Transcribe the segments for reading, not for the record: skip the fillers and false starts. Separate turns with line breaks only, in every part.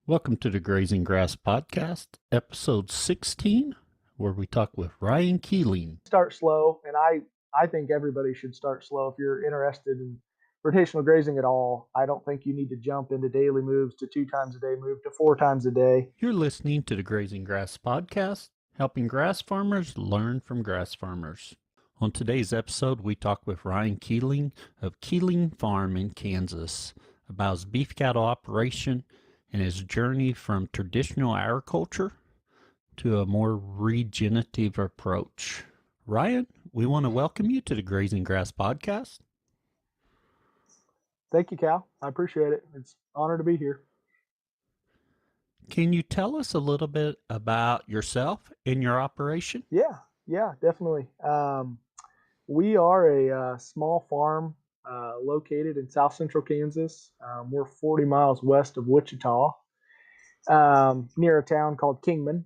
Welcome to the Grazing Grass podcast, episode 16, where we talk with Ryan Keeling.
Start slow, and I think everybody should start slow if you're interested in rotational grazing at all. I don't think you need to jump into daily moves to 2 times a day, move to 4 times a day.
You're listening to the Grazing Grass podcast, helping grass farmers learn from grass farmers. On today's episode, we talk with Ryan Keeling of Keeling Farm in Kansas about his beef cattle operation and his journey from traditional agriculture to a more regenerative approach. Ryan, we want to welcome you to the Grazing Grass podcast.
Thank you, Cal. I appreciate it. It's an honor to be here.
Can you tell us a little bit about yourself and your operation?
Yeah, definitely. We are a small farm located in south central Kansas. We're 40 miles west of Wichita, near a town called Kingman.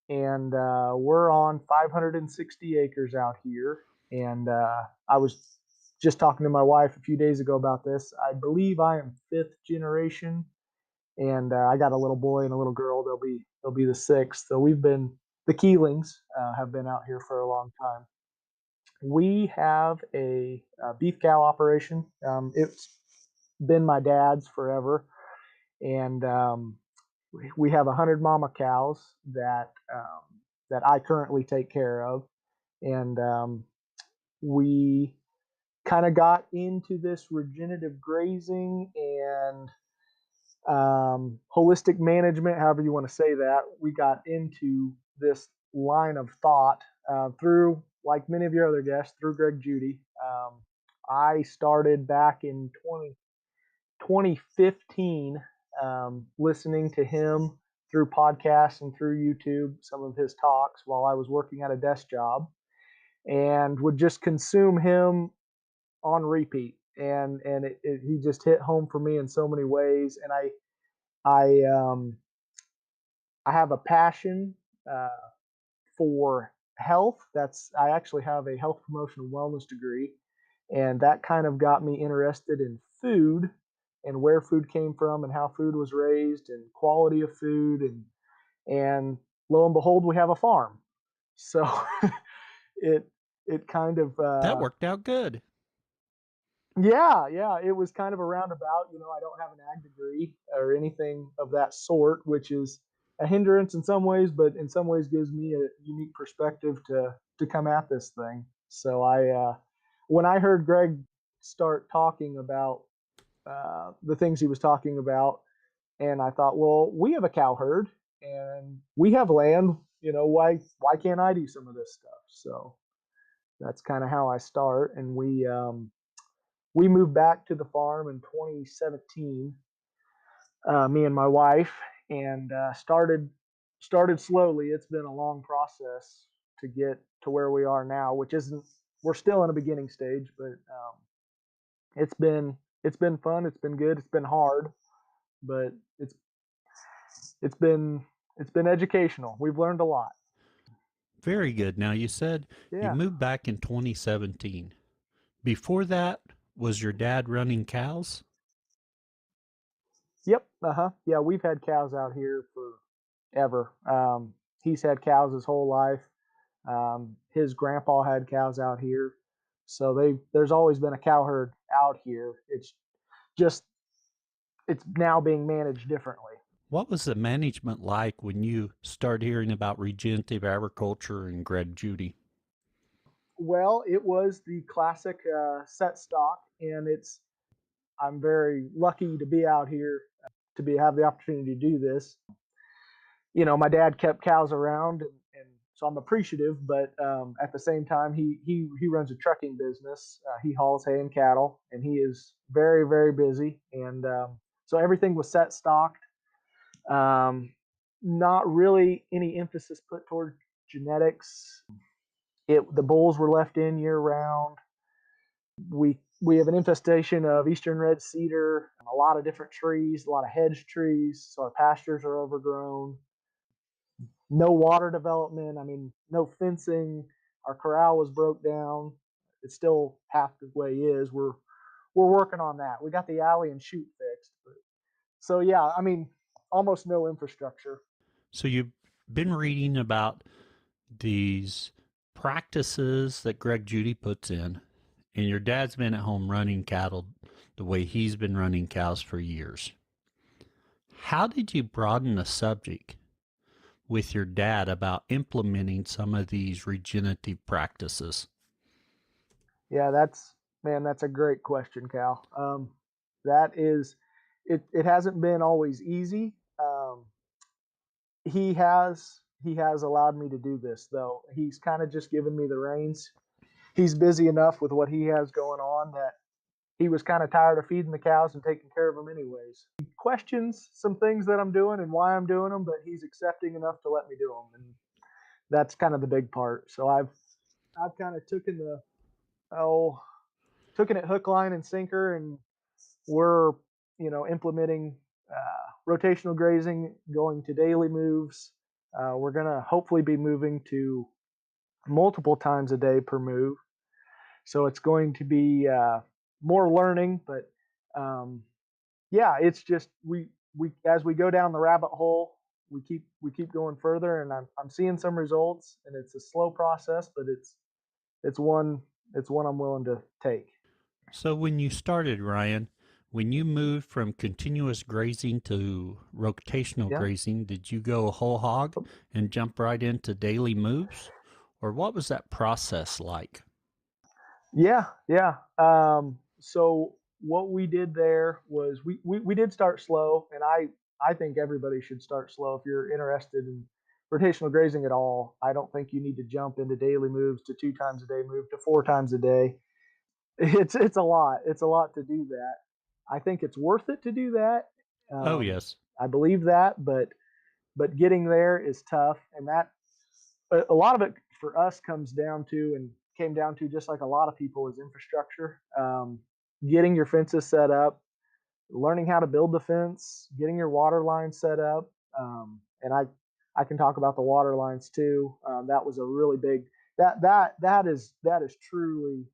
And we're on 560 acres out here. And I was just talking to my wife a few days ago about this. I believe I am 5th generation, and I got a little boy and a little girl. They'll be the 6th. So the Keelings have been out here for a long time. We have a beef cow operation. It's been my dad's forever, and we have 100 mama cows that I currently take care of, and we kind of got into this regenerative grazing and holistic management, however you want to say that. We got into this line of thought through, like many of your other guests, through Greg Judy. I started back in 2015 listening to him through podcasts and through YouTube, some of his talks while I was working at a desk job, and would just consume him on repeat. And he just hit home for me in so many ways. And I have a passion for health. I actually have a health promotion and wellness degree, and that kind of got me interested in food and where food came from and how food was raised and quality of food, and lo and behold, we have a farm. So it kind of
that worked out good.
Yeah, it was kind of a roundabout. I don't have an ag degree or anything of that sort, which is a hindrance in some ways, but in some ways gives me a unique perspective to come at this thing. So when I heard Greg start talking about the things he was talking about, and I thought, well, we have a cow herd and we have land. Why can't I do some of this stuff? So that's kind of how I start, and we moved back to the farm in 2017, me and my wife, and started slowly. It's been a long process to get to where we are now, we're still in a beginning stage, but it's been fun. It's been good. It's been hard, but it's been educational. We've learned a lot.
Very good. Now, you said you moved back in 2017. Before that, was your dad running cows?
Yep. Yeah, we've had cows out here forever. He's had cows his whole life. His grandpa had cows out here. So there's always been a cow herd out here. It's now being managed differently.
What was the management like when you started hearing about regenerative agriculture and Greg Judy?
Well, it was the classic set stock, and I'm very lucky to be out here to have the opportunity to do this. My dad kept cows around, and so I'm appreciative. But at the same time, he runs a trucking business. He hauls hay and cattle, and he is very, very busy. And so everything was set stocked. Not really any emphasis put toward genetics. The bulls were left in year round. We have an infestation of eastern red cedar, a lot of different trees, a lot of hedge trees, so our pastures are overgrown. No water development. No fencing. Our corral was broke down. It's still half the way is. We're working on that. We got the alley and chute fixed. So yeah, almost no infrastructure.
So you've been reading about these practices that Greg Judy puts in, and your dad's been at home running cattle the way he's been running cows for years. How did you broaden the subject with your dad about implementing some of these regenerative practices?
Yeah, that's a great question, Cal. That is, it hasn't been always easy. He has allowed me to do this, though. He's kind of just given me the reins. He's busy enough with what he has going on that he was kind of tired of feeding the cows and taking care of them anyways. He questions some things that I'm doing and why I'm doing them, but he's accepting enough to let me do them, and that's kind of the big part. So I've kind of oh taken it hook, line, and sinker, and we're implementing rotational grazing, going to daily moves. We're gonna hopefully be moving to multiple times a day per move, so it's going to be more learning. But yeah, it's just we as we go down the rabbit hole, we keep going further, and I'm seeing some results, and it's a slow process, but it's one I'm willing to take.
So when you started, Ryan, when you moved from continuous grazing to rotational
Yeah.
grazing, did you go whole hog and jump right into daily moves? Or what was that process like?
Yeah, yeah. So what we did there was we did start slow, and I think everybody should start slow if you're interested in rotational grazing at all. I don't think you need to jump into daily moves to 2 times a day move to 4 times a day. It's a lot. It's a lot to do that. I think it's worth it to do that.
Oh,
Um,
yes.
I believe that, but getting there is tough, and that a lot of it for us comes down to and came down to just like a lot of people is infrastructure. Getting your fences set up, learning how to build the fence, getting your water lines set up, and I can talk about the water lines too. That was a really big that is truly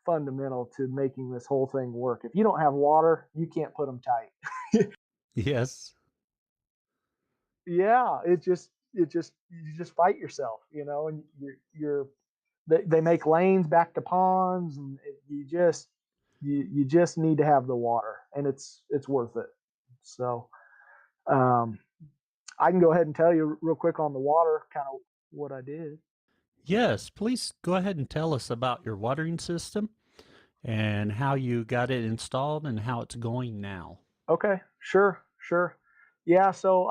fundamental to making this whole thing work. If you don't have water, you can't put them tight.
Yes.
Yeah, it just you just fight yourself, and they make lanes back to ponds, and you just need to have the water, and it's worth it. So um, I can go ahead and tell you real quick on the water, kind of what I did.
Yes, please go ahead and tell us about your watering system and how you got it installed and how it's going now.
Okay, sure. Yeah, so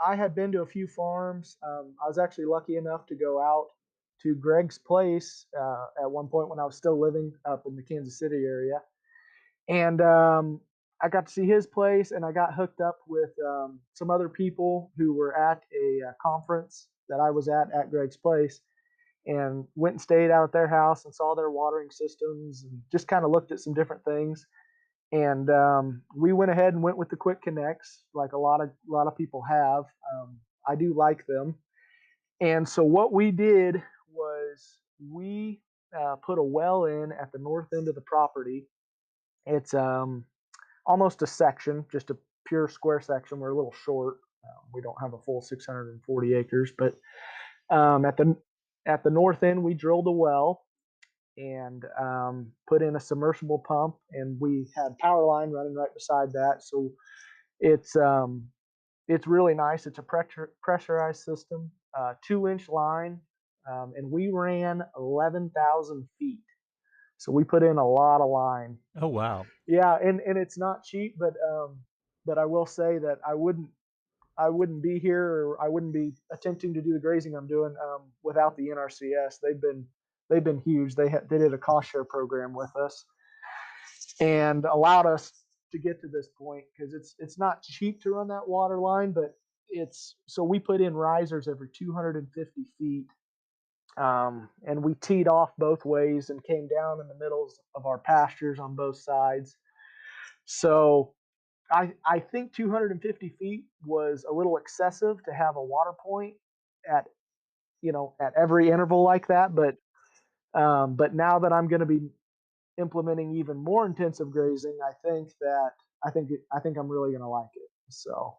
I had been to a few farms. I was actually lucky enough to go out to Greg's place at one point when I was still living up in the Kansas City area, and I got to see his place, and I got hooked up with some other people who were at a conference that I was at Greg's place, and went and stayed out at their house and saw their watering systems and just kind of looked at some different things. And we went ahead and went with the quick connects, like a lot of people have. I do like them, and so what we did was we put a well in at the north end of the property. It's almost a section, just a pure square section. We're a little short. We don't have a full 640 acres, but at the north end, we drilled a well and put in a submersible pump, and we had power line running right beside that. So it's um, it's really nice. It's a pressurized system, 2-inch line, and we ran 11,000 feet. So we put in a lot of line.
Oh, wow.
Yeah, and it's not cheap, but I will say that I wouldn't be here, or I wouldn't be attempting to do the grazing I'm doing without the NRCS. They've been huge. They did a cost share program with us and allowed us to get to this point, because it's not cheap to run that water line, but it's so we put in risers every 250 feet, and we teed off both ways and came down in the middles of our pastures on both sides. So I think 250 feet was a little excessive to have a water point at at every interval like that. But now that I'm going to be implementing even more intensive grazing, I think I'm really going to like it. So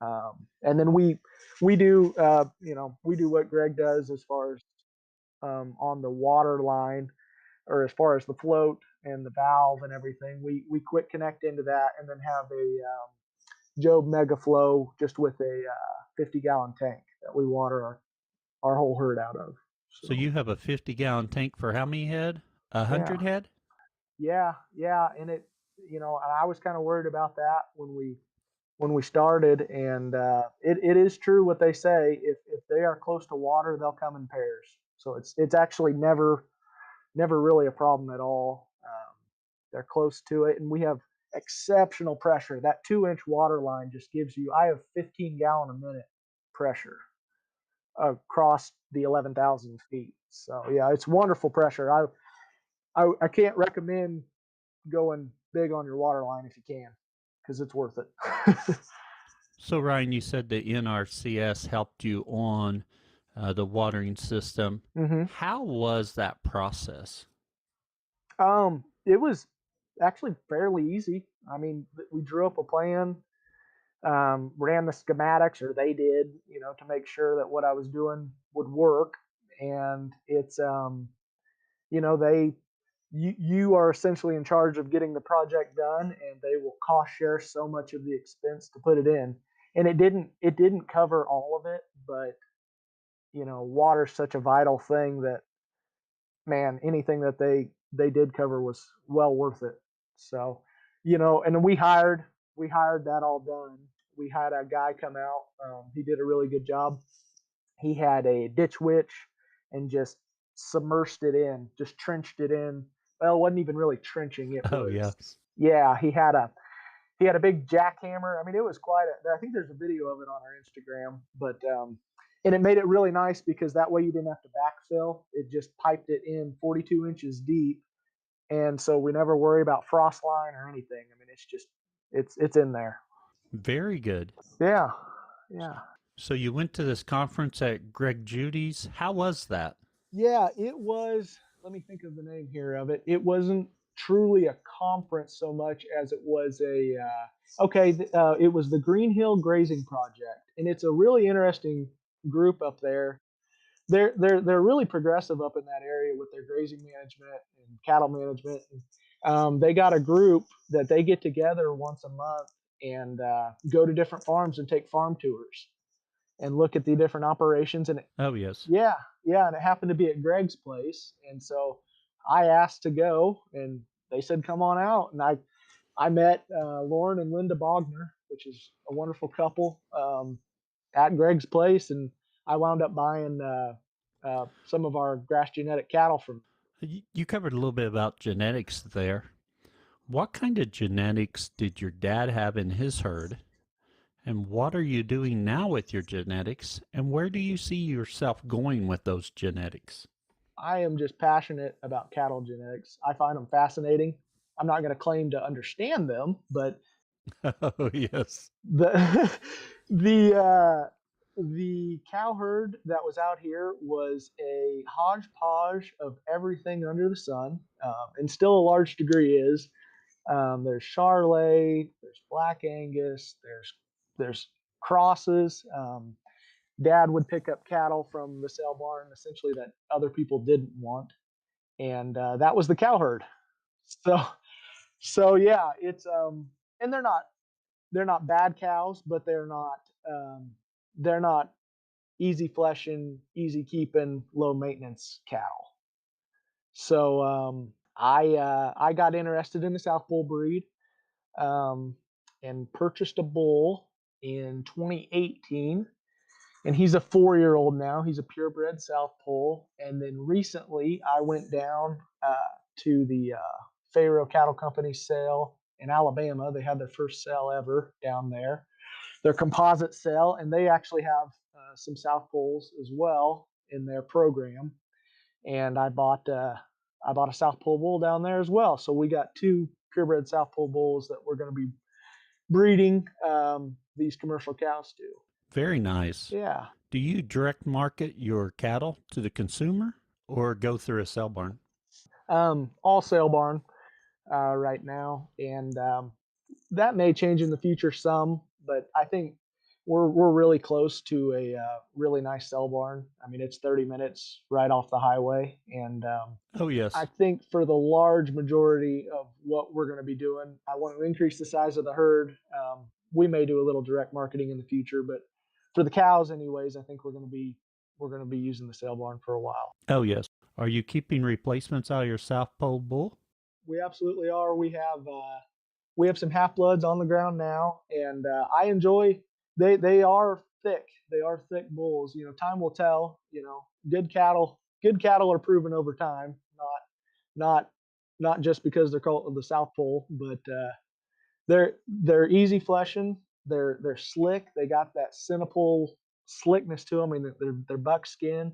And then we do we do what Greg does as far as on the water line, or as far as the float and the valve and everything. We quick connect into that, and then have a Job Mega Flow just with a 50-gallon tank that we water our whole herd out of.
So you have a 50-gallon tank for how many head?
Yeah,
100 head?
yeah, and I was kind of worried about that when we started, and it is true what they say. If they are close to water, they'll come in pairs. So it's actually never really a problem at all. They're close to it, and we have exceptional pressure. That 2-inch water line just gives you. I have 15 gallon a minute pressure across the 11,000 feet. So yeah, it's wonderful pressure. I can't recommend going big on your water line if you can, because it's worth it.
So, Ryan, you said the NRCS helped you on the watering system.
Mm-hmm.
How was that process?
It was actually fairly easy. I mean, we drew up a plan, ran the schematics, or they did, to make sure that what I was doing would work. And it's, they, you are essentially in charge of getting the project done, and they will cost share so much of the expense to put it in. And it didn't cover all of it, but water's such a vital thing that, man, anything that they did cover was well worth it. So, and we hired that all done. We had a guy come out. He did a really good job. He had a ditch witch and just submersed it in, just trenched it in. Well, it wasn't even really trenching. It
Oh,
was,
yes.
yeah. He had a big jackhammer. I mean, it was quite I think there's a video of it on our Instagram, but and it made it really nice because that way you didn't have to backfill. It just piped it in 42 inches deep, and so we never worry about frost line or anything. I mean, it's in there.
Very good.
Yeah, yeah,
So you went to this conference at Greg Judy's. How was that?
yeah. It was. Let me think of the name here of it. It wasn't truly a conference so much as it was it was the Green Hill Grazing Project, and it's a really interesting group up there. They're really progressive up in that area with their grazing management and cattle management. They got a group that they get together once a month and go to different farms and take farm tours and look at the different operations. And
Oh, yes.
yeah, and it happened to be at Greg's place, and so I asked to go, and they said come on out, and I met Lauren and Linda Bogner, which is a wonderful couple, at Greg's place, and I wound up buying some of our grass genetic cattle from.
You covered a little bit about genetics there. What kind of genetics did your dad have in his herd? And what are you doing now with your genetics? And where do you see yourself going with those genetics?
I am just passionate about cattle genetics. I find them fascinating. I'm not going to claim to understand them, but
Oh, yes.
the the cow herd that was out here was a hodgepodge of everything under the sun, and still a large degree is. There's Charolais, there's Black Angus, there's crosses. Dad would pick up cattle from the sale barn, essentially, that other people didn't want, and that was the cow herd. So yeah, it's and they're not bad cows, but they're not easy fleshing, easy keeping, low maintenance cattle. So I got interested in the South Bull breed, um, and purchased a bull in 2018. And he's a 4-year-old now. He's a purebred South Pole. And then recently, I went down to the Pharaoh Cattle Company sale in Alabama. They had their first sale ever down there, their composite sale, and they actually have some South Poles as well in their program. And I bought a South Pole bull down there as well. So we got 2 purebred South Pole bulls that we're going to be breeding these commercial cows to.
Very nice.
Yeah.
Do you direct market your cattle to the consumer or go through a sale barn?
All sale barn right now, and that may change in the future some, but I think we're really close to a really nice cell barn. I mean, it's 30 minutes right off the highway, and
Oh,
I
yes.
think for the large majority of what we're going to be doing, I want to increase the size of the herd. We may do a little direct marketing in the future, but for the cows, anyways, I think we're going to be using the sale barn for a while.
Oh, yes. Are you keeping replacements out of your South Pole bull?
We absolutely are. We have some half bloods on the ground now, and I enjoy. They are thick. They are thick bulls. Time will tell. Good cattle are proven over time. Not not just because they're called the South Pole, but they're easy fleshing. They're slick. They got that Cinepol slickness to them. I mean, they're buck skin.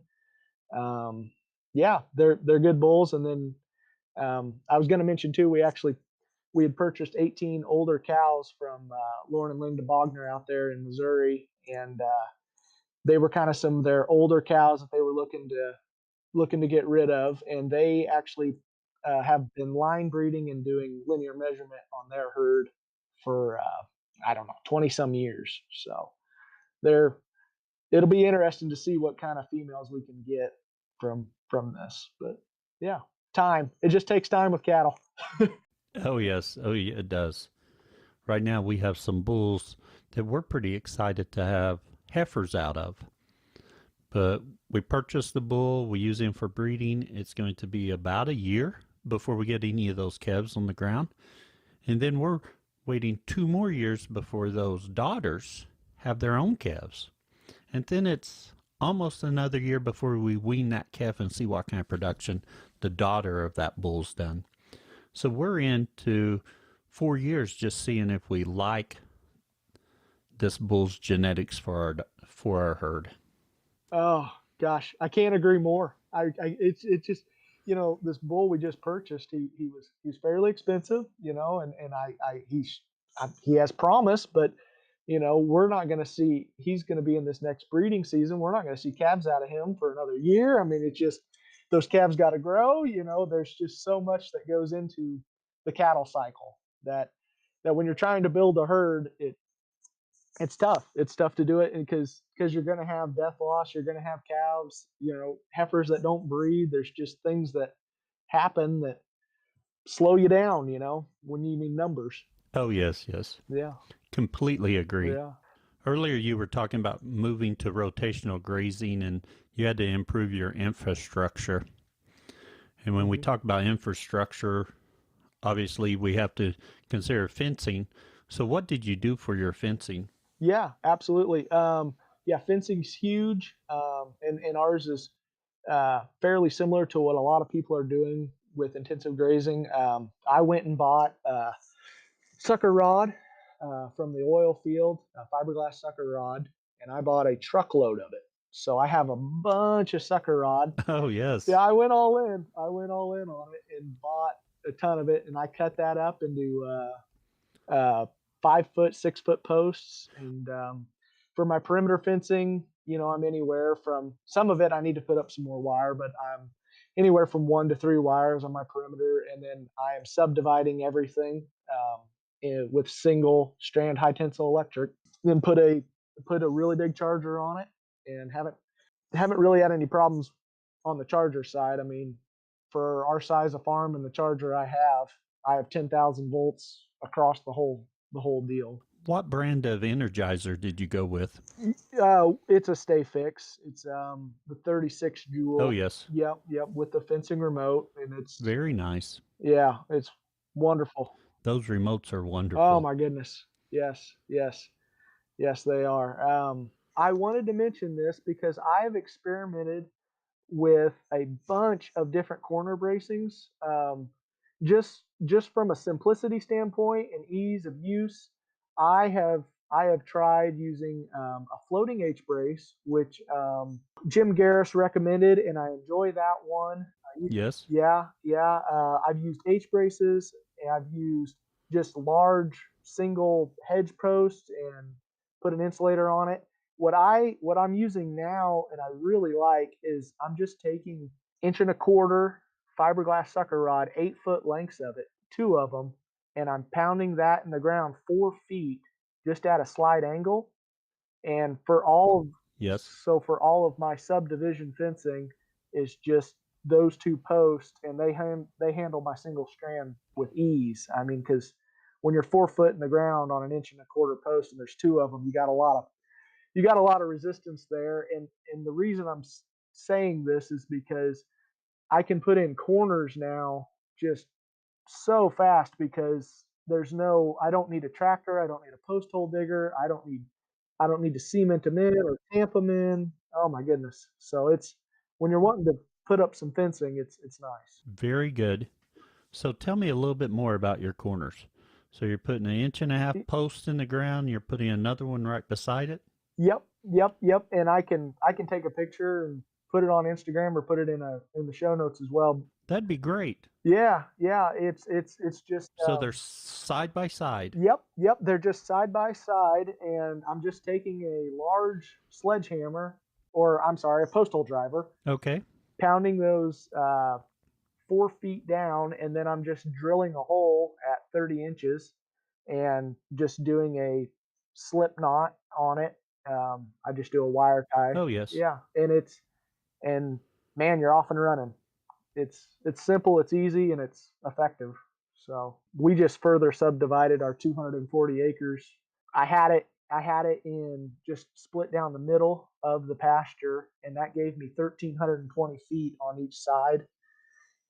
Um, yeah, they're good bulls. And then I was going to mention too. We had purchased 18 older cows from Lauren and Linda Bogner out there in Missouri, and they were kind of some of their older cows that they were looking to get rid of, and they actually have been line breeding and doing linear measurement on their herd for I don't know 20 some years. So they're it'll be interesting to see what kind of females we can get from this. But yeah, time. It just takes time with cattle.
Oh, yes. Oh, yeah, it does. Right now, we have some bulls that we're pretty excited to have heifers out of. But we purchased the bull, we use him for breeding. It's going to be about a year before we get any of those calves on the ground. And then we're waiting 2 more years before those daughters have their own calves. And then it's almost another year before we wean that calf and see what kind of production the daughter of that bull's done. So we're into 4 years just seeing if we like this bull's genetics for our herd.
Oh gosh, I can't agree more. It's just this bull we just purchased. He's fairly expensive, and he has promise, but we're not going to see. He's going to be in this next breeding season. We're not going to see calves out of him for another year. I mean, it's just those calves got to grow. There's just so much that goes into the cattle cycle that when you're trying to build a herd, it's tough. It's tough to do it because you're going to have death loss. You're going to have calves, heifers that don't breed. There's just things that happen that slow you down, when you need numbers.
Oh, yes, yes.
Yeah.
Completely agree.
Yeah.
Earlier, you were talking about moving to rotational grazing and you had to improve your infrastructure. And when we
Mm-hmm.
talk about infrastructure, obviously we have to consider fencing. So, what did you do for your fencing?
Yeah, absolutely. Yeah, fencing's huge. And ours is fairly similar to what a lot of people are doing with intensive grazing. I went and bought sucker rod from the oil field, a fiberglass sucker rod, and I bought a truckload of it. So I have a bunch of sucker rod.
Oh,
Yeah,
yes.
I went all in. I went all in on it and bought a ton of it, and I cut that up into 5 foot, 6 foot posts. And for my perimeter fencing, I'm anywhere from some of it. I need to put up some more wire, but I'm anywhere from 1 to 3 wires on my perimeter, and then I am subdividing everything with single strand high tensile electric. Then put a really big charger on it, and haven't really had any problems on the charger side. I mean, for our size of farm and the charger I have 10,000 volts across the whole deal.
What brand of energizer did you go with?
It's a stay fix. It's the 36
Oh,
joule.
yes.
Yep, yep, with the fencing remote, and
Very nice.
it's wonderful.
Those remotes are
Oh
wonderful.
my goodness. Yes, yes, yes, they are. I wanted to mention this because I have experimented with a bunch of different corner bracings. Just from a simplicity standpoint and ease of use, I have tried using a floating H brace, which Jim Garris recommended, and I enjoy that one.
Yes.
Yeah, yeah. I've used H braces, and I've used just large single hedge posts and put an insulator on it. What I'm using now, and I really like, is I'm just taking inch and a quarter fiberglass sucker rod, 8 foot lengths of it, two of them, and I'm pounding that in the ground 4 feet just at a slight angle. And for all of,
Yes.
so for all of my subdivision fencing is just those two posts, and they handle my single strand with ease. I mean, because when you're 4 foot in the ground on an inch and a quarter post, and there's two of them, you got a lot of resistance there. And the reason I'm saying this is because I can put in corners now just so fast, because I don't need a tractor, I don't need a post hole digger, I don't need to cement them in or tamp them in. Oh my goodness. So it's, when you're wanting to put up some fencing, it's nice.
Very good. So tell me a little bit more about your corners. So you're putting an inch and a half post in the ground, you're putting another one right beside it?
Yep. And I can take a picture and put it on Instagram, or put it in the show notes as well.
That'd be great.
Yeah, it's just
So they're side by side.
yep. They're just side by side, and I'm just taking a large sledgehammer, or I'm sorry, a postal driver,
Okay.
pounding those 4 feet down, and then I'm just drilling a hole at 30 inches, and just doing a slip knot on it. I just do a wire tie.
Oh, yes.
Yeah, and man, you're off and running. It's simple, it's easy, and it's effective. So we just further subdivided our 240 acres. I had it in just split down the middle of the pasture, and that gave me 1,320 feet on each side.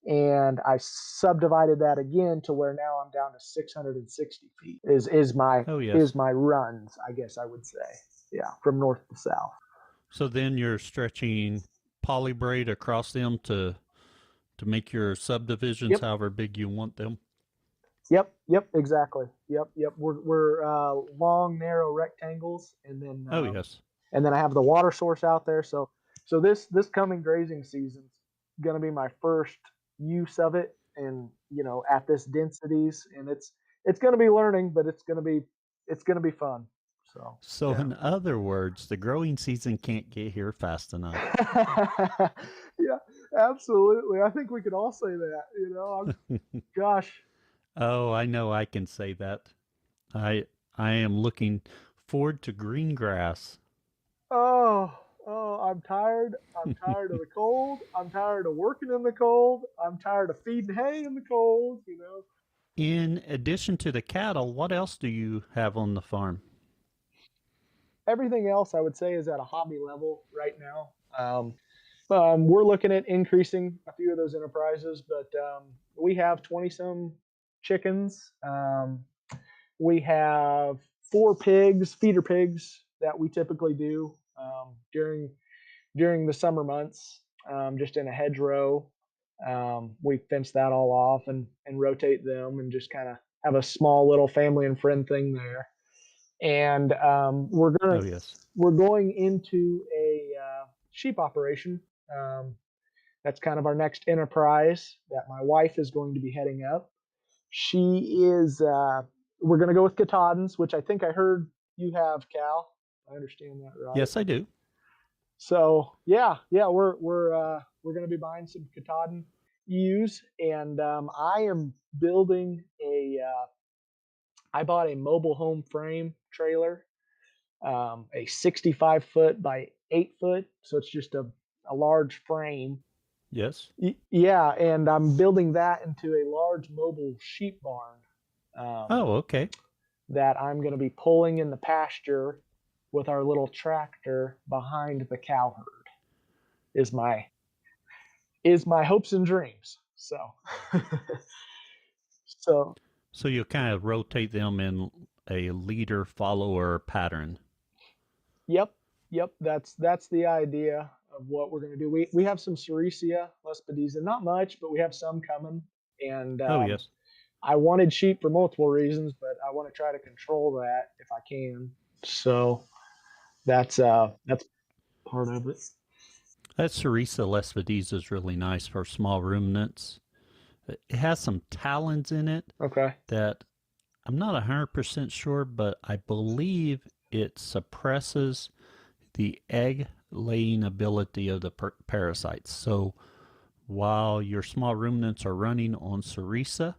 And I subdivided that again to where now I'm down to 660 feet. Is my
Oh, yes.
runs, I guess I would say. Yeah, from north to south.
So then you're stretching poly braid across them to make your subdivisions
Yep.
however big you want them.
Yep, exactly. Yep. We're long, narrow rectangles, and then
Oh, yes.
and then I have the water source out there. So this coming grazing season's going to be my first use of it, and at this densities, and it's going to be learning, but it's going to be fun.
So
yeah.
in other words, the growing season can't get here fast enough.
Yeah, absolutely. I think we could all say that. Gosh.
Oh, I know I can say that. I am looking forward to green grass.
Oh, I'm tired. I'm tired of the cold. I'm tired of working in the cold. I'm tired of feeding hay in the cold.
In addition to the cattle, what else do you have on the farm?
Everything else, I would say, is at a hobby level right now. We're looking at increasing a few of those enterprises, but we have 20 some chickens. We have 4 pigs, feeder pigs, that we typically do during the summer months, just in a hedgerow. We fence that all off and rotate them, and just kind of have a small little family and friend thing there. And we're
Oh, yes.
going into a sheep operation. That's kind of our next enterprise that my wife is going to be heading up. She is. We're going to go with Katahdins, which I think I heard you have, Cal. I understand that, right?
Yes, I do.
So yeah, we're going to be buying some Katahdin ewes, and I am building a. I bought a mobile home frame trailer, a 65 foot by 8 foot, so it's just a large frame.
Yes.
Yeah, and I'm building that into a large mobile sheep barn.
Oh, okay.
That I'm going to be pulling in the pasture with our little tractor behind the cow herd. Is my hopes and dreams. So
So you'll kind of rotate them in a leader follower pattern.
Yep. That's the idea of what we're going to do. We have some Sericea lespedeza, not much, but we have some coming. And
Oh, yes.
I wanted sheep for multiple reasons, but I want to try to control that if I can. So that's part of it.
That Sericea lespedeza is really nice for small ruminants. It has some talons in it.
Okay.
That I'm not 100% sure, but I believe it suppresses the egg laying ability of the parasites. So while your small ruminants are running on Sericea,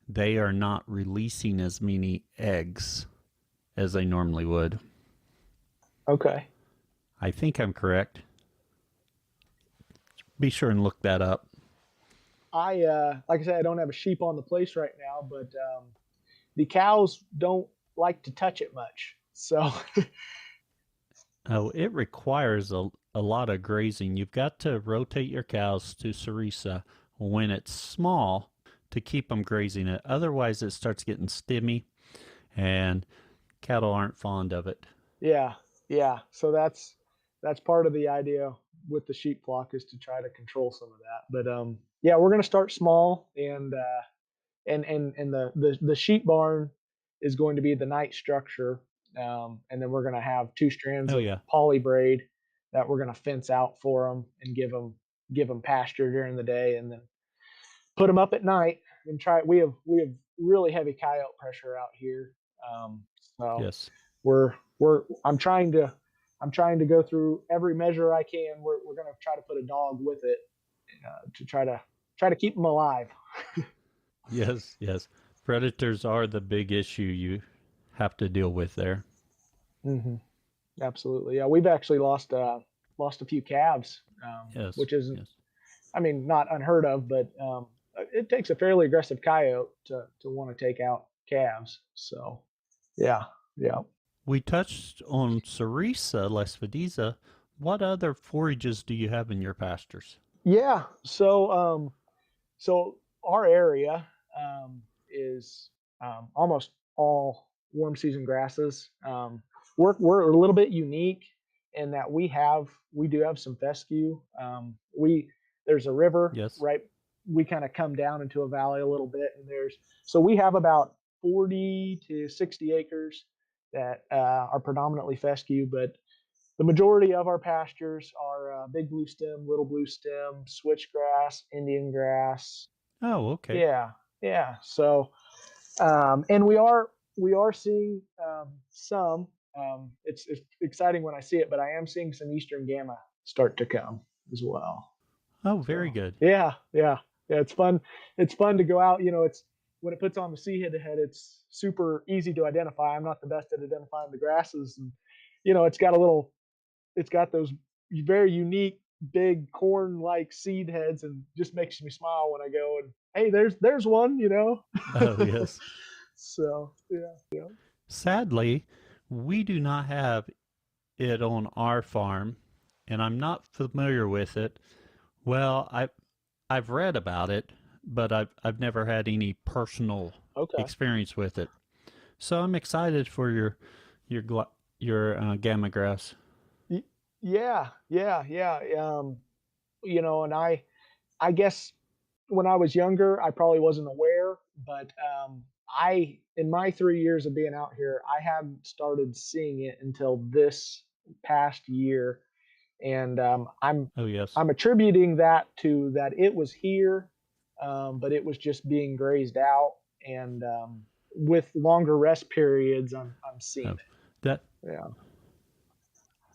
they are not releasing as many eggs as they normally would.
Okay.
I think I'm correct. Be sure and look that up.
Like I said, I don't have a sheep on the place right now, but the cows don't like to touch it much. So
Oh, it requires a lot of grazing. You've got to rotate your cows to Sarisa when it's small to keep them grazing it. Otherwise, it starts getting stimmy, and cattle aren't fond of it.
yeah, yeah. So that's part of the idea with the sheep flock is to try to control some of that. But yeah, we're gonna start small, and the sheep barn is going to be the night structure, and then we're gonna have two strands
Oh,
of
yeah.
poly braid that we're gonna fence out for them and give them pasture during the day, and then put them up at night and try. We have really heavy coyote pressure out here, so
Yes.
we're I'm trying to go through every measure I can. We're going to try to put a dog with it to try to keep them alive.
Yes. Yes. Predators are the big issue you have to deal with there.
Hmm. Absolutely, yeah. We've actually lost a few calves,
Yes.
which isn't,
Yes.
I mean, not unheard of, but it takes a fairly aggressive coyote to want to take out calves. So yeah, yeah.
We touched on Sarisa Lesvadiza. What other forages do you have in your pastures?
Yeah. So our area is almost all warm season grasses. We're a little bit unique in that we do have some fescue. We There's a river
Yes.
right. We kind of come down into a valley a little bit, and so we have about 40 to 60 acres that are predominantly fescue, but the majority of our pastures are big blue stem, little blue stem, switchgrass, Indian grass.
Oh, okay.
Yeah, yeah. So, and we are seeing some. It's exciting when I see it, but I am seeing some Eastern Gamma start to come as well.
Oh, very
So,
good.
yeah, yeah, yeah. It's fun. It's fun to go out. It's when it puts on the sea head. It's super easy to identify. I'm not the best at identifying the grasses, and it's got those very unique big corn like seed heads, and just makes me smile when I go and hey, there's one.
Oh, yes.
So yeah, yeah.
Sadly, we do not have it on our farm, and I'm not familiar with it. Well, I've read about it, but I've never had any personal
Okay.
experience with it. So I'm excited for your gamma grass.
Yeah, yeah, yeah. And I guess when I was younger, I probably wasn't aware, but I in my 3 years of being out here, I haven't started seeing it until this past year, and
Oh, yes.
I'm attributing that to that it was here, but it was just being grazed out, and with longer rest periods, I'm seeing
Oh, that
it. Yeah.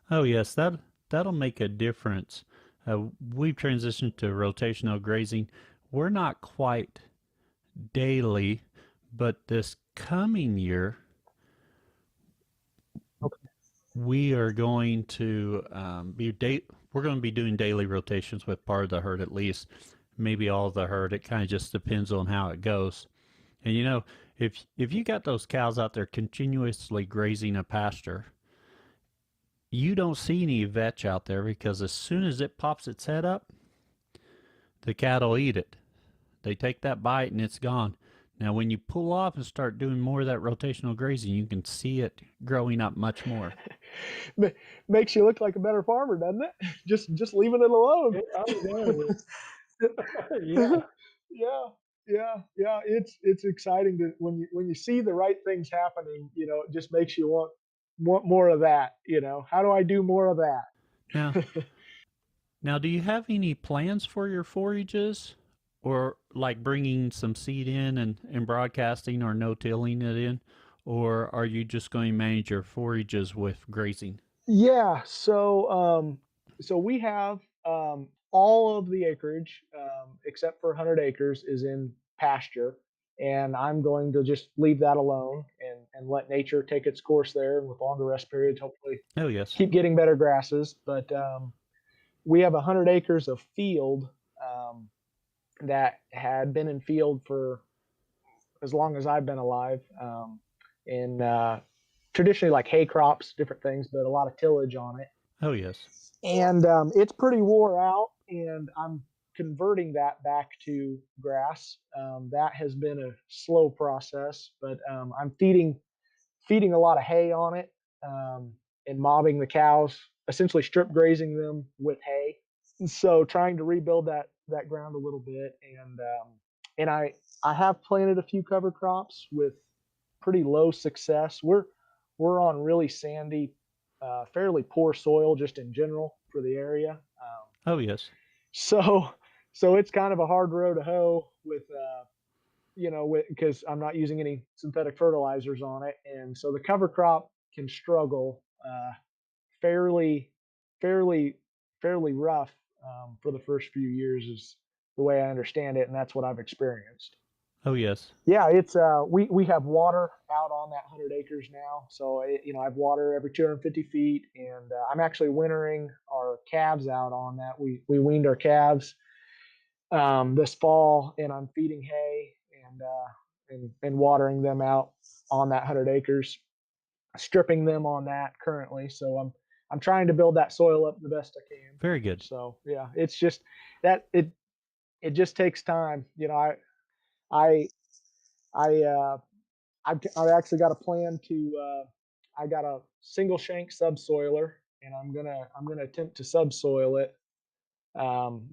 Oh, yes, that'll make a difference. We've transitioned to rotational grazing. We're not quite daily, but this coming year
Okay.
we are going to we're going to be doing daily rotations with part of the herd at least, maybe all of the herd. It kind of just depends on how it goes. And if you got those cows out there continuously grazing a pasture, you don't see any vetch out there because as soon as it pops its head up, the cattle eat it. They take that bite and it's gone. Now, when you pull off and start doing more of that rotational grazing, you can see it growing up much more.
Makes you look like a better farmer, doesn't it? Just leaving it alone.
I know. Yeah.
Yeah, yeah, yeah. It's exciting to when you see the right things happening. It just makes you want more of that. How do I do more of
Now,
that?
now, do you have any plans for your forages, or like bringing some seed in and broadcasting or no tilling it in, or are you just going to manage your forages with grazing?
Yeah, so we have all of the acreage except for 100 acres is in pasture, and I'm going to just leave that alone and let nature take its course there. And with longer rest periods, hopefully
Oh, yes.
keep getting better grasses. But we have 100 acres of field um, that had been in field for as long as I've been alive. In traditionally like hay crops, different things, but a lot of tillage on it.
Oh, yes.
And it's pretty wore out, and I'm converting that back to grass. That has been a slow process, but I'm feeding a lot of hay on it, and mobbing the cows, essentially strip grazing them with hay. So trying to rebuild that ground a little bit, and I have planted a few cover crops with pretty low success. We're on really sandy, fairly poor soil just in general for the area.
Oh, yes.
So so it's kind of a hard row to hoe with because I'm not using any synthetic fertilizers on it, and so the cover crop can struggle fairly, fairly, fairly rough for the first few years, is the way I understand it, and that's what I've experienced.
Oh, yes.
Yeah, it's we have water out on that 100 acres now, so I have water every 250 feet, and I'm actually wintering our calves out on that. We weaned our calves this fall, and I'm feeding hay and watering them out on that 100 acres, stripping them on that currently. So I'm trying to build that soil up the best I can.
Very good.
So yeah, it's just that it just takes time. I I I've actually got a plan to I got a single shank subsoiler, and I'm gonna attempt to subsoil it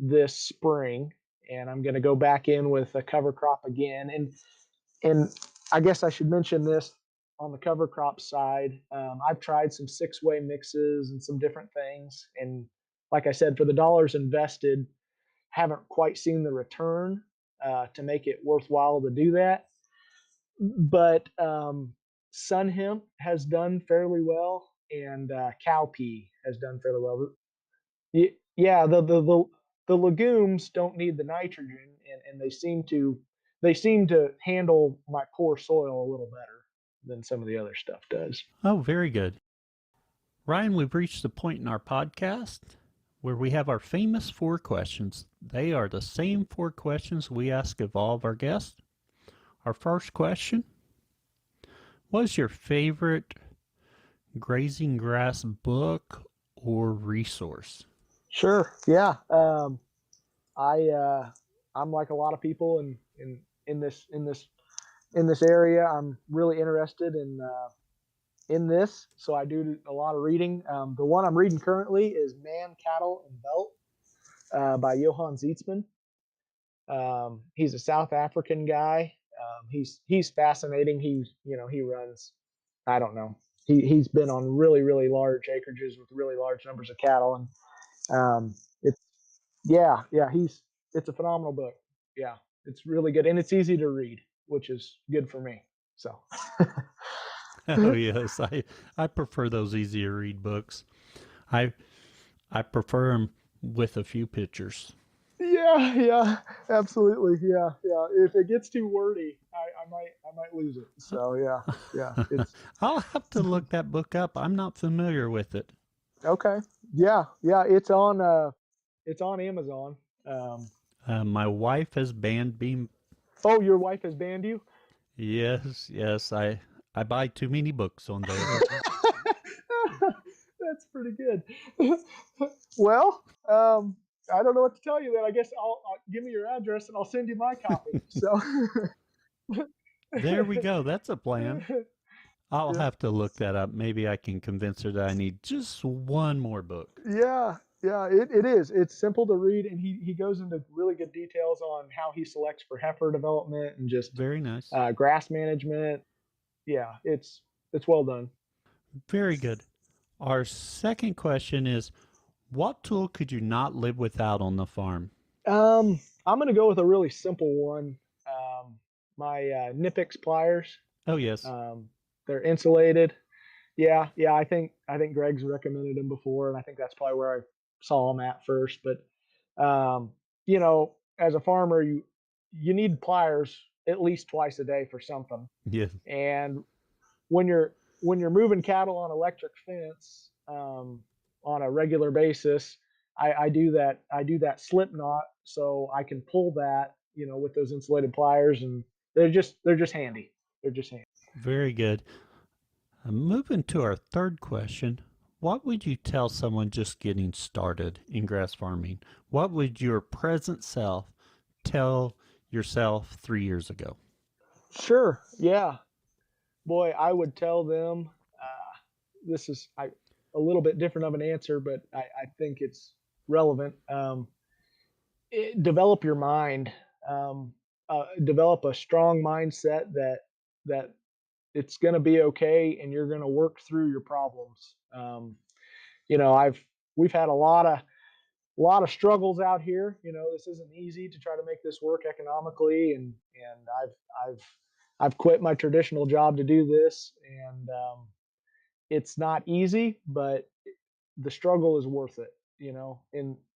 this spring, and I'm gonna go back in with a cover crop again. And I guess I should mention this on the cover crop side. I've tried some 6-way mixes and some different things, and like I said, for the dollars invested, haven't quite seen the return to make it worthwhile to do that. But sun hemp has done fairly well, and cowpea has done fairly well. Yeah, the legumes don't need the nitrogen, and they seem to handle my poor soil a little better than some of the other stuff does.
Oh, very good. Ryan, we've reached the point in our podcast where we have our famous 4 questions. They are the same 4 questions we ask of all of our guests. Our first question: what is your favorite grazing grass book or resource?
Sure. Yeah. I'm like a lot of people in this area. I'm really interested in this, so I do a lot of reading. The one I'm reading currently is Man, Cattle, and Belt by Johan Zeitsman. He's a South African guy. He's fascinating. He runs, I don't know. He's been on really really large acreages with really large numbers of cattle, and it's yeah, it's a phenomenal book. Yeah, it's really good, and it's easy to read, which is good for me. So
Oh, yes. I prefer those easy to read books. I I prefer them with a few pictures.
yeah, absolutely. Yeah. If it gets too wordy, I might lose it. So yeah, it's
I'll have to look that book up. I'm not familiar with it.
okay. Yeah, it's on Amazon. Um,
My wife has banned me.
oh, your wife has banned you?
Yes. I buy too many books on there.
That's pretty good. Well, I don't know what to tell you then. I guess I'll give me your address and I'll send you my copy. So
There we go. That's a plan. I'll
yeah,
have to look that up. Maybe I can convince her that I need just one more book.
it is. It's simple to read, and he goes into really good details on how he selects for heifer development and just
Very nice.
grass management. Yeah, it's well done.
Very good. Our second question is, what tool could you not live without on the farm?
I'm gonna go with a really simple one. My Nipix pliers.
Oh, yes.
Um, they're insulated. Yeah. I think Greg's recommended them before, and I think that's probably where I saw them at first. But as a farmer, you need pliers at least twice a day for something.
Yes.
And when you're moving cattle on electric fence on a regular basis, I do that slip knot so I can pull that, with those insulated pliers, and they're just handy. They're just handy.
Very good. Moving to our third question. What would you tell someone just getting started in grass farming? What would your present self tell yourself 3 years ago?
Sure. Yeah. Boy, I would tell them, this is a little bit different of an answer, but I think it's relevant. Develop your mind. Develop a strong mindset that it's going to be okay, and you're going to work through your problems. We've had a lot of struggles out here. This isn't easy to try to make this work economically, and I've quit my traditional job to do this, and it's not easy, but the struggle is worth it.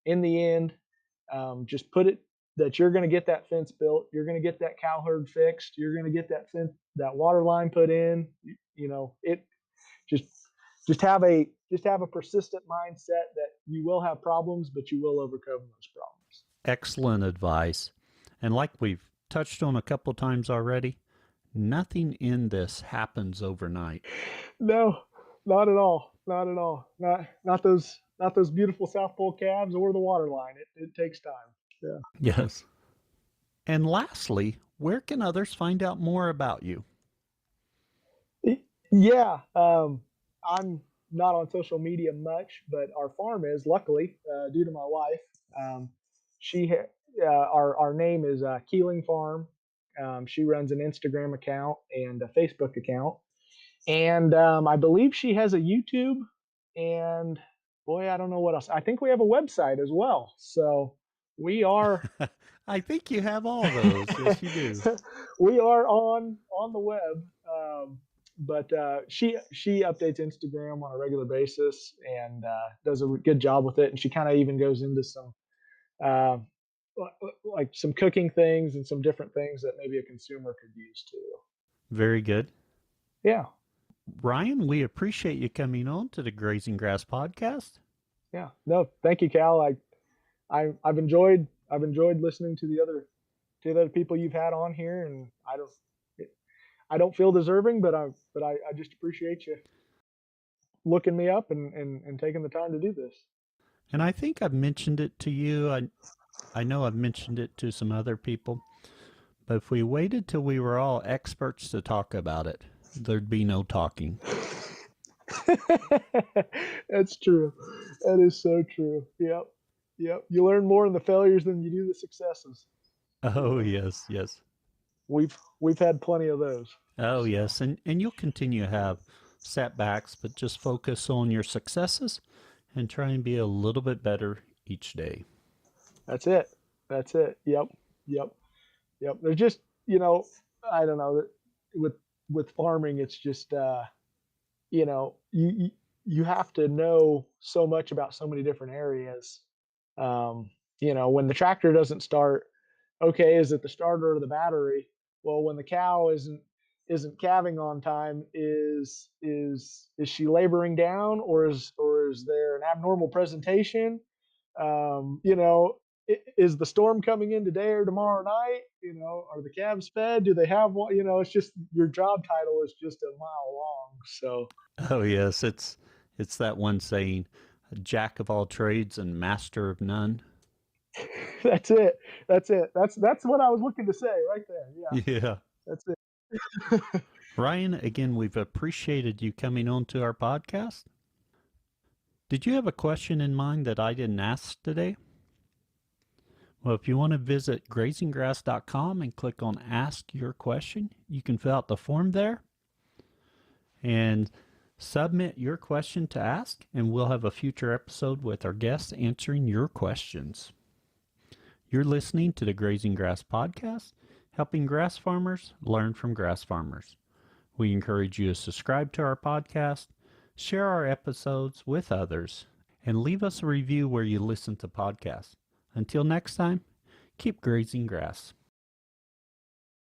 In the end, just put it that you're going to get that fence built, you're going to get that cow herd fixed, you're going to get that water line put in. It just have a persistent mindset that you will have problems, but you will overcome those problems.
Excellent advice. And like we've touched on a couple times already, nothing in this happens overnight.
No, not at all. Not at all. Not those beautiful South Pole calves or the water line. It takes time. Yeah.
Yes. And lastly, where can others find out more about you?
Yeah. I'm not on social media much, but our farm is, luckily, due to my wife. Our name is Keeling Farm. She runs an Instagram account and a Facebook account. And I believe she has a YouTube, and boy, I don't know what else. I think we have a website as well. So we are.
I think you have all those. Yes, you do.
We are on the web, but she updates Instagram on a regular basis and does a good job with it. And she kind of even goes into some like some cooking things and some different things that maybe a consumer could use too.
Very good.
Yeah.
Ryan, we appreciate you coming on to the Grazing Grass podcast.
Yeah. No, thank you, Cal. I've enjoyed listening to the other people you've had on here, and I don't feel deserving, but I just appreciate you looking me up and taking the time to do this.
And I think I've mentioned it to you. I know I've mentioned it to some other people, but if we waited till we were all experts to talk about it, there'd be no talking.
That's true. That is so true. Yep. You learn more in the failures than you do the successes.
Oh, yes.
We've had plenty of those.
Oh, yes. And you'll continue to have setbacks, but just focus on your successes and try and be a little bit better each day.
That's it. Yep. There's just, I don't know, with farming, it's just, you have to know so much about so many different areas. When the tractor doesn't start, okay, is it the starter or the battery? Well, when the cow isn't calving on time, is she laboring down, or is there an abnormal presentation? Is the storm coming in today or tomorrow night? Are the calves fed? Do they have what? It's just, your job title is just a mile long. So.
Oh, yes. It's that one saying, a jack of all trades and master of none.
That's it. That's what I was looking to say right there.
Yeah.
That's it.
Ryan, again, we've appreciated you coming on to our podcast. Did you have a question in mind that I didn't ask today? Well, if you want to visit grazinggrass.com and click on Ask Your Question, you can fill out the form there and submit your question to ask, and we'll have a future episode with our guests answering your questions. You're listening to the Grazing Grass podcast, helping grass farmers learn from grass farmers. We encourage you to subscribe to our podcast, share our episodes with others, and leave us a review where you listen to podcasts. Until next time, keep grazing grass.